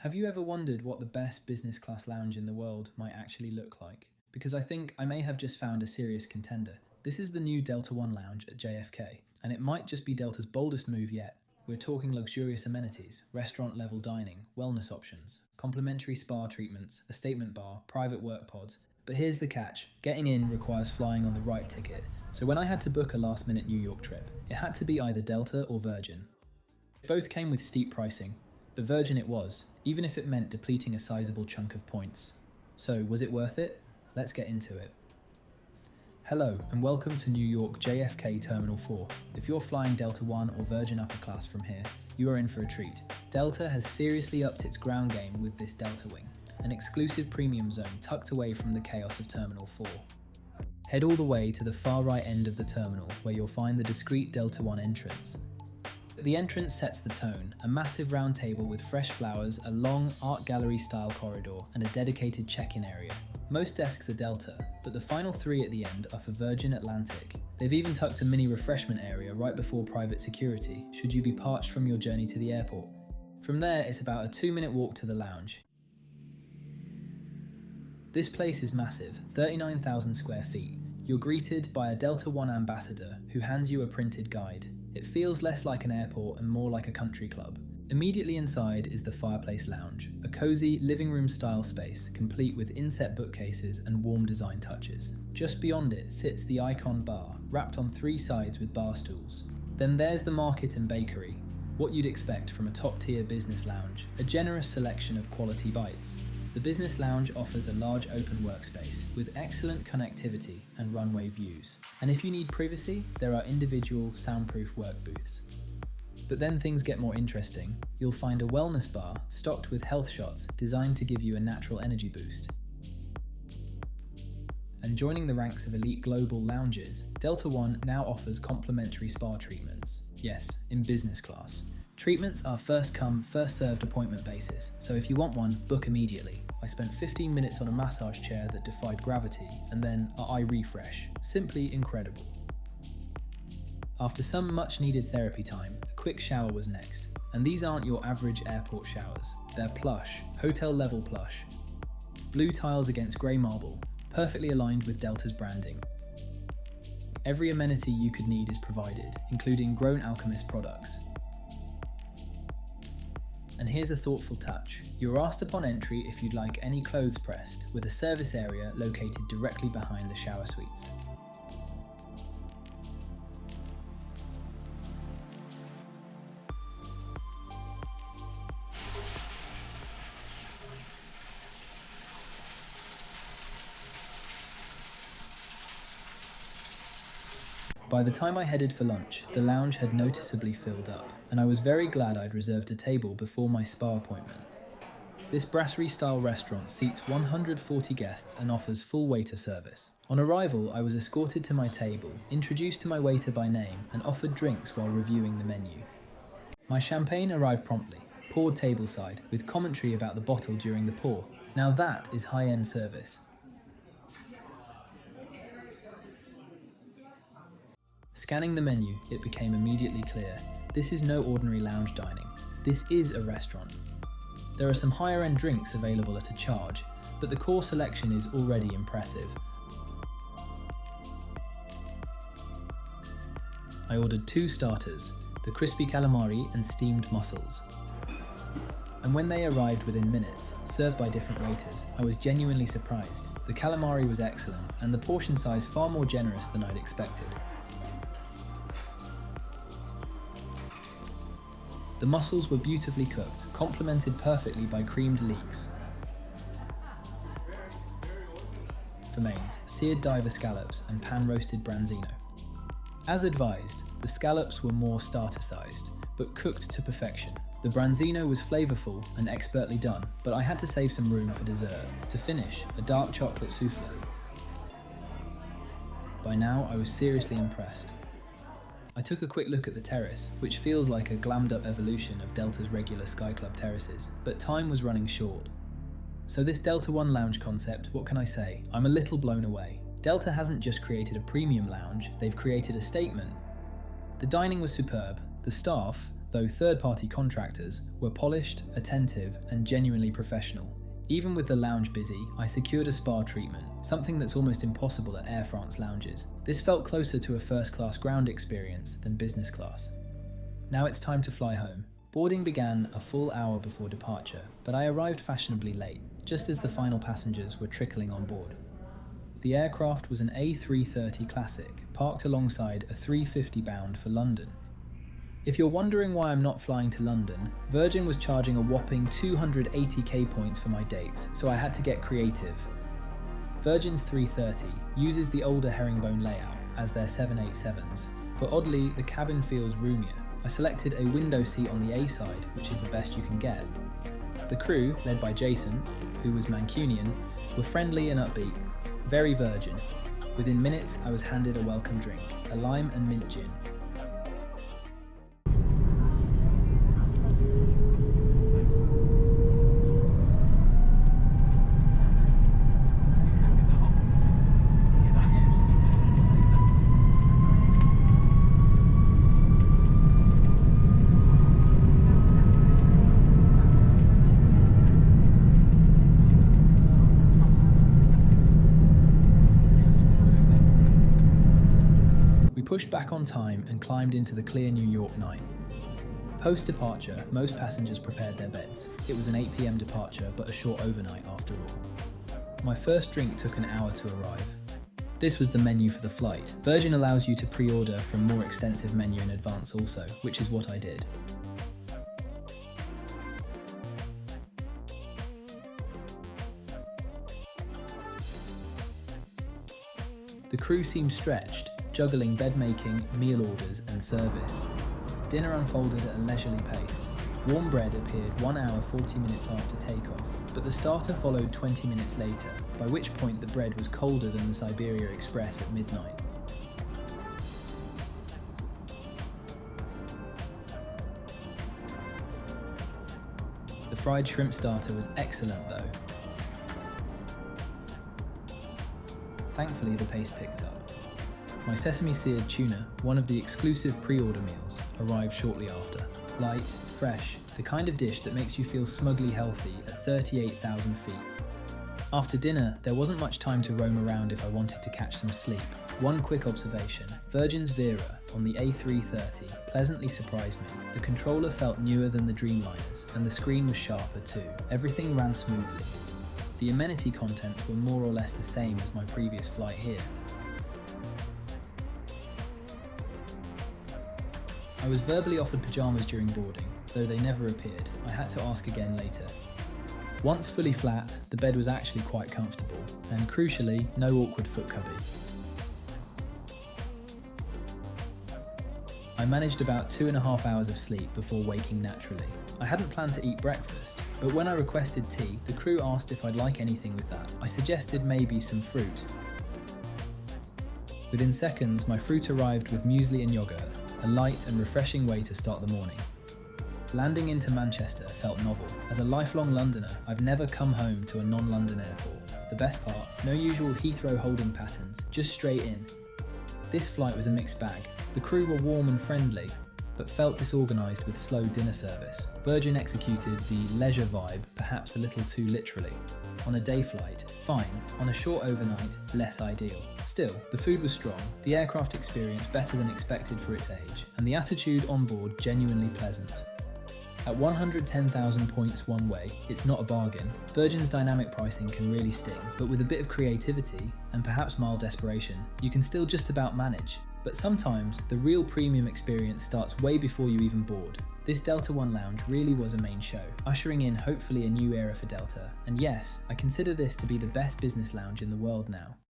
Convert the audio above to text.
Have you ever wondered what the best business class lounge in the world might actually look like? Because I think I may have just found a serious contender. This is the new Delta One lounge at JFK, and it might just be Delta's boldest move yet. We're talking luxurious amenities, restaurant-level dining, wellness options, complimentary spa treatments, a statement bar, private work pods. But here's the catch. Getting in requires flying on the right ticket. So when I had to book a last-minute New York trip, it had to be either Delta or Virgin. Both came with steep pricing, but Virgin it was, even if it meant depleting a sizable chunk of points. So was it worth it? Let's get into it. Hello and welcome to New York JFK Terminal 4. If you're flying Delta One or Virgin Upper Class from here, you are in for a treat. Delta has seriously upped its ground game with this Delta Wing, an exclusive premium zone tucked away from the chaos of Terminal 4. Head all the way to the far right end of the terminal where you'll find the discreet Delta One entrance. The entrance sets the tone, a massive round table with fresh flowers, a long art gallery style corridor and a dedicated check-in area. Most desks are Delta, but the final three at the end are for Virgin Atlantic. They've even tucked a mini refreshment area right before private security, should you be parched from your journey to the airport. From there, it's about a 2-minute walk to the lounge. This place is massive, 39,000 square feet. You're greeted by a Delta One ambassador who hands you a printed guide. It feels less like an airport and more like a country club. Immediately inside is the Fireplace Lounge, a cozy living room style space complete with inset bookcases and warm design touches. Just beyond it sits the Icon Bar, wrapped on 3 sides with bar stools. Then there's the Market and Bakery, what you'd expect from a top-tier business lounge, a generous selection of quality bites. The business lounge offers a large open workspace with excellent connectivity and runway views. And if you need privacy, there are individual soundproof work booths. But then things get more interesting. You'll find a wellness bar stocked with health shots designed to give you a natural energy boost. And joining the ranks of elite global lounges, Delta One now offers complimentary spa treatments. Yes, in business class. Treatments are first come, first served appointment basis, so if you want one, book immediately. I spent 15 minutes on a massage chair that defied gravity, and then a eye refresh. Simply incredible. After some much needed therapy time, a quick shower was next. And these aren't your average airport showers. They're plush, hotel level plush. Blue tiles against grey marble, perfectly aligned with Delta's branding. Every amenity you could need is provided, including Grown Alchemist products. And here's a thoughtful touch. You're asked upon entry if you'd like any clothes pressed, with a service area located directly behind the shower suites. By the time I headed for lunch, the lounge had noticeably filled up, and I was very glad I'd reserved a table before my spa appointment. This Brasserie-style restaurant seats 140 guests and offers full waiter service. On arrival, I was escorted to my table, introduced to my waiter by name, and offered drinks while reviewing the menu. My champagne arrived promptly, poured tableside, with commentary about the bottle during the pour. Now that is high-end service. Scanning the menu, it became immediately clear. This is no ordinary lounge dining. This is a restaurant. There are some higher-end drinks available at a charge, but the core selection is already impressive. I ordered 2 starters, the crispy calamari and steamed mussels. And when they arrived within minutes, served by different waiters, I was genuinely surprised. The calamari was excellent, and the portion size far more generous than I'd expected. The mussels were beautifully cooked, complemented perfectly by creamed leeks. For mains, seared diver scallops and pan-roasted branzino. As advised, the scallops were more starter-sized, but cooked to perfection. The branzino was flavourful and expertly done, but I had to save some room for dessert. To finish, a dark chocolate souffle. By now, I was seriously impressed. I took a quick look at the terrace, which feels like a glammed up evolution of Delta's regular Sky Club terraces, but time was running short. So this Delta One lounge concept, what can I say? I'm a little blown away. Delta hasn't just created a premium lounge, they've created a statement. The dining was superb, the staff, though third-party contractors, were polished, attentive, and genuinely professional. Even with the lounge busy, I secured a spa treatment, something that's almost impossible at Air France lounges. This felt closer to a first-class ground experience than business class. Now it's time to fly home. Boarding began a full hour before departure, but I arrived fashionably late, just as the final passengers were trickling on board. The aircraft was an A330 Classic, parked alongside a 350 bound for London. If you're wondering why I'm not flying to London, Virgin was charging a whopping 280k points for my dates, so I had to get creative. Virgin's 330 uses the older herringbone layout as their 787s, but oddly the cabin feels roomier. I selected a window seat on the A side, which is the best you can get. The crew, led by Jason, who was Mancunian, were friendly and upbeat, very Virgin. Within minutes, I was handed a welcome drink, a lime and mint gin. Pushed back on time and climbed into the clear New York night. Post-departure, most passengers prepared their beds. It was an 8 p.m. departure, but a short overnight after all. My first drink took an hour to arrive. This was the menu for the flight. Virgin allows you to pre-order from more extensive menu in advance also, which is what I did. The crew seemed stretched, juggling bed-making, meal orders and service. Dinner unfolded at a leisurely pace. Warm bread appeared 1 hour 40 minutes after takeoff, but the starter followed 20 minutes later, by which point the bread was colder than the Siberia Express at midnight. The fried shrimp starter was excellent though. Thankfully the pace picked up. My sesame-seared tuna, one of the exclusive pre-order meals, arrived shortly after. Light, fresh, the kind of dish that makes you feel smugly healthy at 38,000 feet. After dinner, there wasn't much time to roam around if I wanted to catch some sleep. One quick observation, Virgin's Vera on the A330 pleasantly surprised me. The controller felt newer than the Dreamliners, and the screen was sharper too. Everything ran smoothly. The amenity contents were more or less the same as my previous flight here. I was verbally offered pyjamas during boarding, though they never appeared. I had to ask again later. Once fully flat, the bed was actually quite comfortable, and crucially, no awkward foot cubby. I managed about 2.5 hours of sleep before waking naturally. I hadn't planned to eat breakfast, but when I requested tea, the crew asked if I'd like anything with that. I suggested maybe some fruit. Within seconds, my fruit arrived with muesli and yogurt, a light and refreshing way to start the morning. Landing into Manchester felt novel. As a lifelong Londoner, I've never come home to a non-London airport. The best part, no usual Heathrow holding patterns, just straight in. This flight was a mixed bag. The crew were warm and friendly, but felt disorganised with slow dinner service. Virgin executed the leisure vibe perhaps a little too literally. On a day flight, fine. On a short overnight, less ideal. Still, the food was strong, the aircraft experience better than expected for its age, and the attitude on board genuinely pleasant. At 110,000 points one way, it's not a bargain. Virgin's dynamic pricing can really sting, but with a bit of creativity, and perhaps mild desperation, you can still just about manage. But sometimes, the real premium experience starts way before you even board. This Delta One lounge really was a main show, ushering in hopefully a new era for Delta, and yes, I consider this to be the best business lounge in the world now.